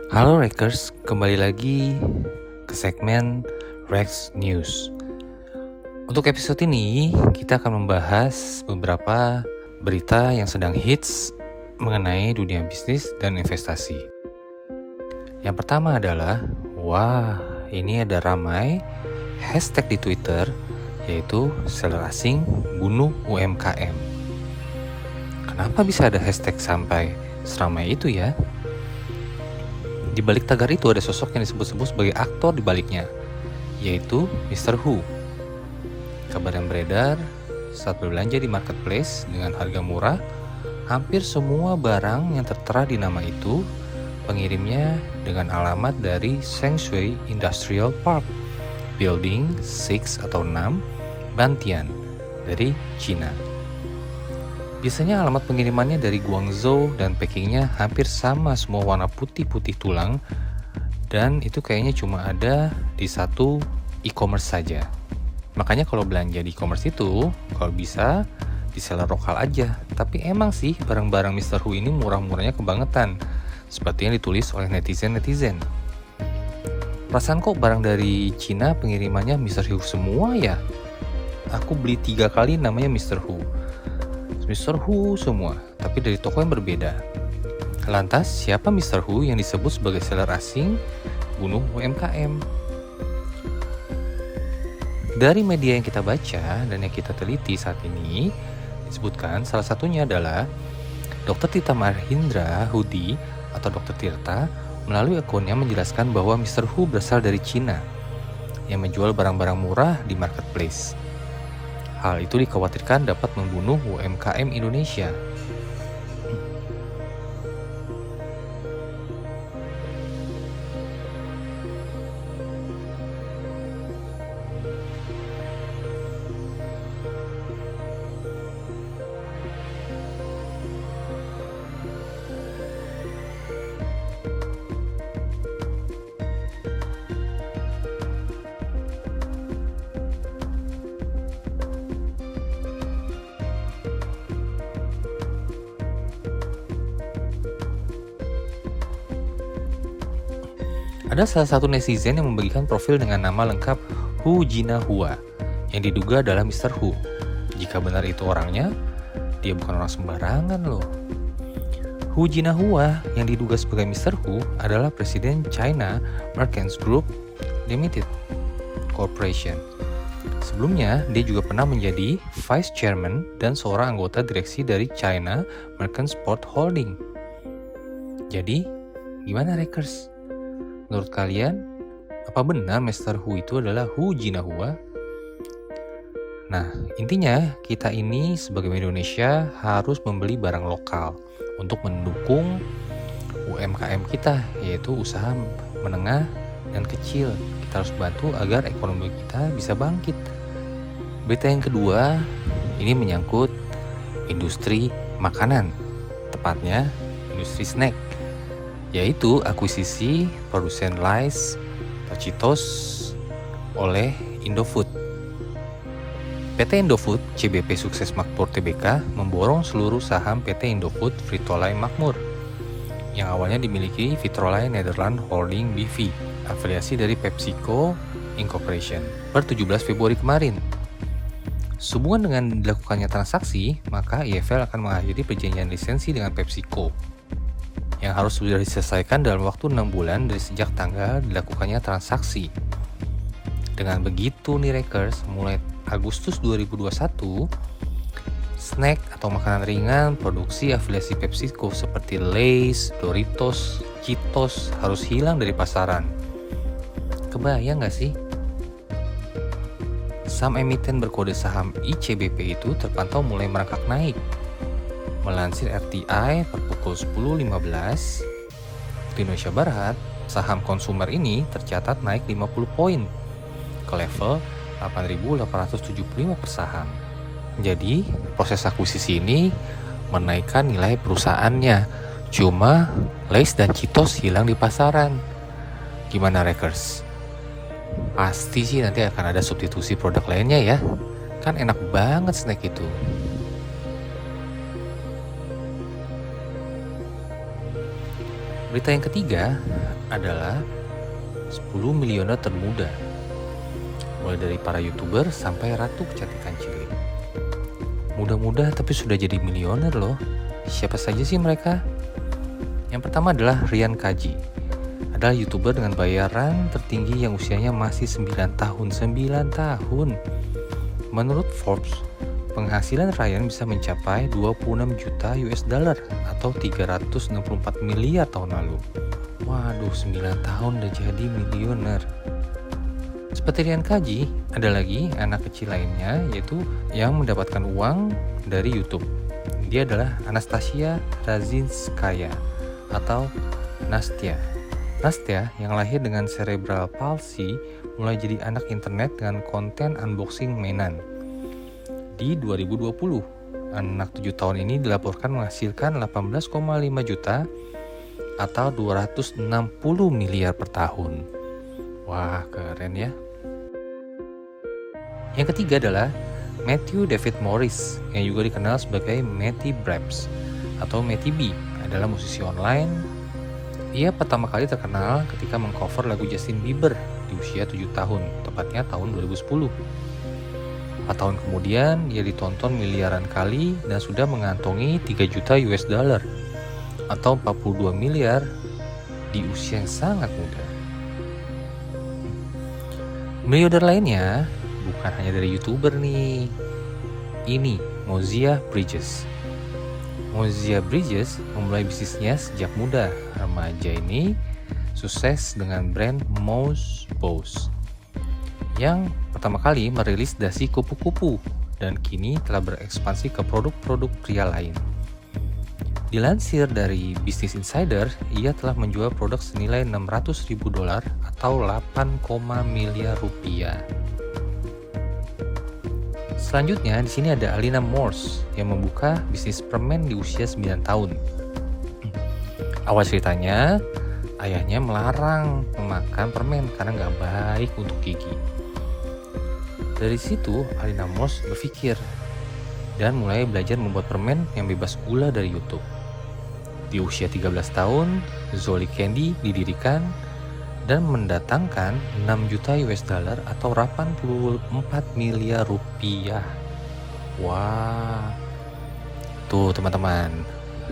Halo Rekers, kembali lagi ke segmen Rex News. Untuk episode ini, kita akan membahas beberapa berita yang sedang hits mengenai dunia bisnis dan investasi. Yang pertama adalah, ini ada ramai hashtag di Twitter, yaitu seller asing bunuh UMKM. Kenapa bisa ada hashtag sampai seramai itu ya? Di balik tagar itu ada sosok yang disebut-sebut sebagai aktor di baliknya, yaitu Mr. Hu. Kabar yang beredar saat berbelanja di marketplace dengan harga murah, hampir semua barang yang tertera di nama itu pengirimnya dengan alamat dari Shengshui Industrial Park, Building 6 atau 6, Bantian, dari Cina. Biasanya alamat pengirimannya dari Guangzhou dan packingnya hampir sama, semua warna putih-putih tulang, dan itu kayaknya cuma ada di satu e-commerce saja. Makanya kalau belanja di e-commerce itu, kalau bisa di seller lokal aja. Tapi emang sih barang-barang Mr. Hu ini murah-murahnya kebangetan, seperti yang ditulis oleh netizen-netizen. Perasaan kok barang dari Cina pengirimannya Mr. Hu semua ya? Aku beli 3 kali namanya Mr. Hu semua, tapi dari toko yang berbeda. Lantas, siapa Mr. Hu yang disebut sebagai seller asing bunuh UMKM? Dari media yang kita baca dan yang kita teliti saat ini, disebutkan salah satunya adalah Dr. Tirta Mahendra Hudi atau Dr. Tirta melalui akunnya menjelaskan bahwa Mr. Hu berasal dari Cina yang menjual barang-barang murah di marketplace. Hal itu dikhawatirkan dapat membunuh UMKM Indonesia. Ada salah satu netizen yang membagikan profil dengan nama lengkap Hu Jinahua yang diduga adalah Mr. Hu. Jika benar itu orangnya, dia bukan orang sembarangan loh. Hu Jinahua yang diduga sebagai Mr. Hu adalah Presiden China Merchants Group Limited Corporation. Sebelumnya, dia juga pernah menjadi Vice Chairman dan seorang anggota direksi dari China Merchants Port Holding. Jadi, gimana Rekers? Menurut kalian, apa benar Mr. Hu itu adalah Hu Jinahua? Nah, intinya kita ini sebagai Indonesia harus membeli barang lokal untuk mendukung UMKM kita, yaitu usaha menengah dan kecil. Kita harus bantu agar ekonomi kita bisa bangkit. Berita yang kedua, ini menyangkut industri makanan, tepatnya industri snack, yaitu akuisisi produsen Lays atau Cheetos oleh Indofood. PT Indofood CBP Sukses Makmur Tbk memborong seluruh saham PT Indofood Vitrolay Makmur yang awalnya dimiliki Vitrolay Nederland Holding BV, afiliasi dari PepsiCo Incorporation, per 17 Februari kemarin. Sehubungan dengan dilakukannya transaksi, maka IFL akan mengakhiri perjanjian lisensi dengan PepsiCo yang harus sudah diselesaikan dalam waktu 6 bulan dari sejak tanggal dilakukannya transaksi. Dengan begitu nih Rekers, mulai Agustus 2021, snack atau makanan ringan produksi afiliasi PepsiCo seperti Lays, Doritos, Cheetos harus hilang dari pasaran. Kebayang gak sih? Saham emiten berkode saham ICBP itu terpantau mulai merangkak naik. Melansir RTI per pukul 10.15 di Indonesia Barat, saham konsumer ini tercatat naik 50 poin ke level 8.875 per saham. Jadi, proses akuisisi ini menaikkan nilai perusahaannya. Cuma Lays dan Cheetos hilang di pasaran. Gimana Rekers? Pasti sih nanti akan ada substitusi produk lainnya ya. Kan enak banget snack itu. Berita yang ketiga adalah 10 miliuner termuda. Mulai dari para YouTuber sampai ratu kecantikan cilik. Muda-muda tapi sudah jadi milioner loh. Siapa saja sih mereka? Yang pertama adalah Ryan Kaji. Adalah YouTuber dengan bayaran tertinggi yang usianya masih 9 tahun. 9 tahun. Menurut Forbes, penghasilan Ryan bisa mencapai 26 juta US dollar atau 364 miliar tahun lalu. Waduh, 9 tahun udah jadi milioner. Seperti Ryan Kaji, ada lagi anak kecil lainnya yaitu yang mendapatkan uang dari YouTube. Dia adalah Anastasia Razinskaya atau Nastya. Nastya yang lahir dengan cerebral palsy mulai jadi anak internet dengan konten unboxing mainan. Di 2020, anak 7 tahun ini dilaporkan menghasilkan 18,5 juta atau 260 miliar per tahun. Wah, keren ya. Yang ketiga adalah Matthew David Morris yang juga dikenal sebagai Matty Brabs atau Matty B, adalah musisi online. Ia pertama kali terkenal ketika mengcover lagu Justin Bieber di usia 7 tahun, tepatnya tahun 2010. 4 tahun kemudian, ia ditonton miliaran kali dan sudah mengantongi 3 juta US dollar atau 42 miliar di usia yang sangat muda. Miliarder lainnya bukan hanya dari YouTuber nih. Ini Mozia Bridges. Mozia Bridges memulai bisnisnya sejak muda. Remaja ini sukses dengan brand Mouse Bows yang pertama kali merilis dasi kupu-kupu dan kini telah berekspansi ke produk-produk pria lain. Dilansir dari Business Insider, ia telah menjual produk senilai $600.000 atau 8, miliar rupiah. Selanjutnya di sini ada Alina Morse yang membuka bisnis permen di usia 9 tahun. Awal ceritanya, ayahnya melarang memakan permen karena nggak baik untuk gigi. Dari situ, Alina Morse berpikir dan mulai belajar membuat permen yang bebas gula dari YouTube. Di usia 13 tahun, Zoli Candy didirikan dan mendatangkan 6 juta US dollar atau 84 miliar rupiah. Wah, tuh teman-teman,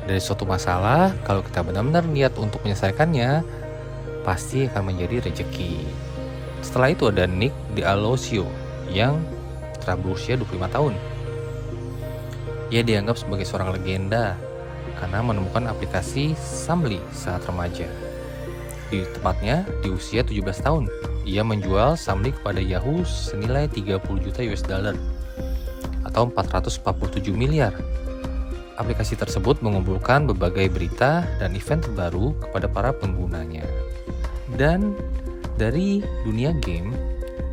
dari suatu masalah kalau kita benar-benar niat untuk menyelesaikannya, pasti akan menjadi rezeki. Setelah itu ada Nick D'Alessio yang telah berusia 25 tahun. Ia dianggap sebagai seorang legenda karena menemukan aplikasi Samly saat remaja. Tepatnya di usia 17 tahun, ia menjual Samly kepada Yahoo senilai 30 juta US dollar atau 447 miliar. Aplikasi tersebut mengumpulkan berbagai berita dan event terbaru kepada para penggunanya. Dan dari dunia game,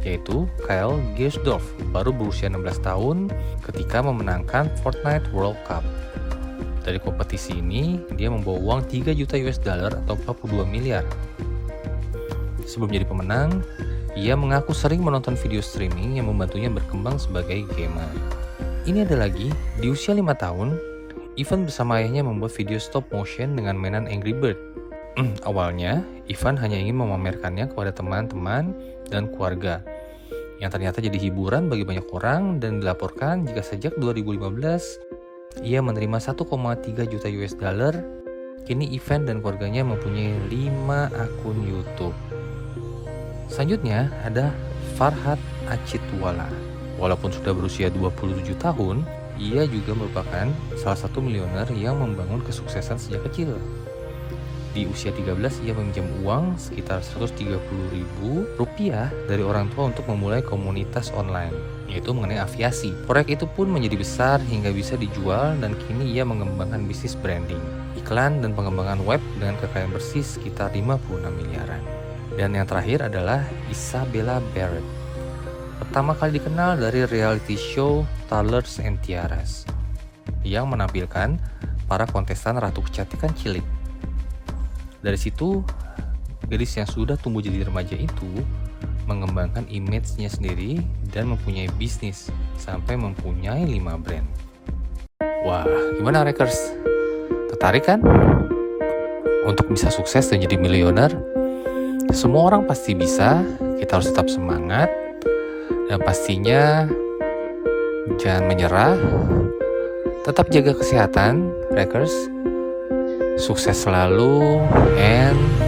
yaitu Kyle Gersdorf baru berusia 16 tahun ketika memenangkan Fortnite World Cup. Dari kompetisi ini, dia membawa uang 3 juta US dollar atau 42 miliar. Sebelum jadi pemenang, ia mengaku sering menonton video streaming yang membantunya berkembang sebagai gamer. Ini ada lagi, di usia 5 tahun, Ivan bersama ayahnya membuat video stop motion dengan mainan Angry Bird. Awalnya, Ivan hanya ingin memamerkannya kepada teman-teman dan keluarga, yang ternyata jadi hiburan bagi banyak orang dan dilaporkan jika sejak 2015, ia menerima 1,3 juta US dollar. Kini Ivan dan keluarganya mempunyai 5 akun YouTube. Selanjutnya ada Farhad Achitwala. Walaupun sudah berusia 27 tahun, ia juga merupakan salah satu miliuner yang membangun kesuksesan sejak kecil. Di usia 13, ia meminjam uang sekitar 130.000 rupiah dari orang tua untuk memulai komunitas online, yaitu mengenai aviasi. Proyek itu pun menjadi besar hingga bisa dijual dan kini ia mengembangkan bisnis branding, iklan, dan pengembangan web dengan kekayaan bersih sekitar 56 miliaran. Dan yang terakhir adalah Isabella Barrett. Pertama kali dikenal dari reality show Toddlers and Tiaras yang menampilkan para kontestan ratu kecantikan cilik. Dari situ, gadis yang sudah tumbuh jadi remaja itu mengembangkan image-nya sendiri dan mempunyai bisnis sampai mempunyai 5 brand. Wah, gimana Rekers? Tertarik kan? untuk bisa sukses dan jadi miliuner, semua orang pasti bisa. Kita harus tetap semangat. Dan pastinya jangan menyerah. Tetap jaga kesehatan, Wreckers. Sukses selalu and